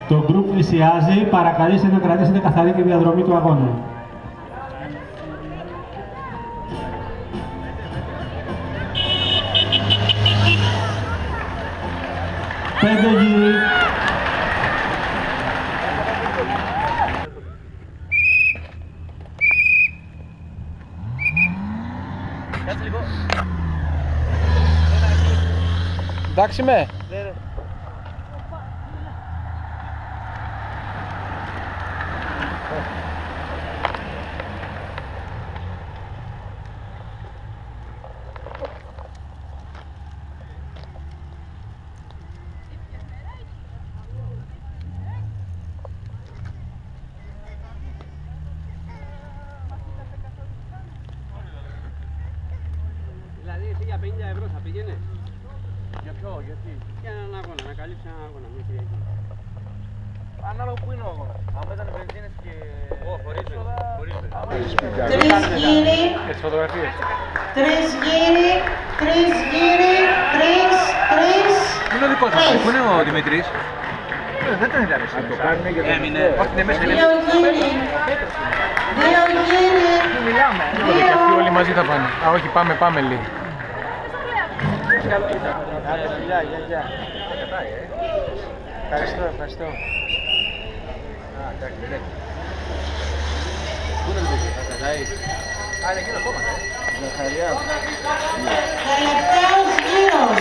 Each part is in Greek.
Το γκρουπ πλησιάζει, παρακαλείστε να κρατήσετε καθαρή τη διαδρομή του αγώνα. Πέντε γύρι. Κάτσε λίγο. Εντάξει με. Ναι. Δηλαδή εσύ για 50 ευρώ θα πήγαινες? Για ποιο, γιατί? Για έναν αγώνα, να καλύψει έναν αγώνα μια Κυριακή. Ανάλογα που είναι ο αγώνας. Αν ήταν βενζίνες και... Χωρίς βενζίνες. Τρεις γύρι, Και τις φωτογραφίες. τρεις γύρι, τρεις. Είναι ο δικός μας, πού είναι ο Δημητρής? Δεν τον είδαμε σήμερα. Το κάνουμε για το... Έμεινε. Όχι, είναι μέσα. Δύο γύρι. Μιλάμε. Και αυτοί όλοι μαζί θα πάνε. Α, όχι, πάμε λίγο. Άντε φιλιά, γεια. Ευχαριστώ. Πού είναι το παιδί, θα κατάει? Α, είναι εκείνο ακόμα, Ζαχαριά. Τελευταίος γύρος.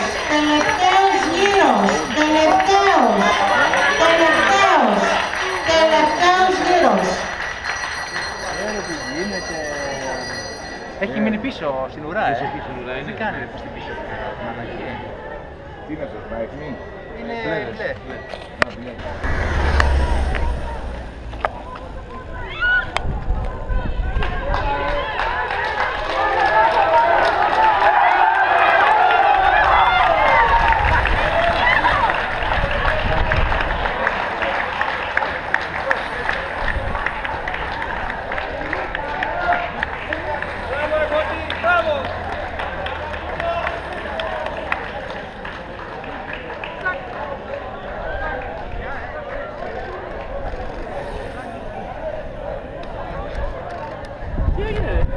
Έχει μείνει πίσω στην ουρά, είναι. Τι κάνει ρε, στην πίσω. Τι είναι αυτό, τα αιχμή? Είναι μπλε. Τι έγινε?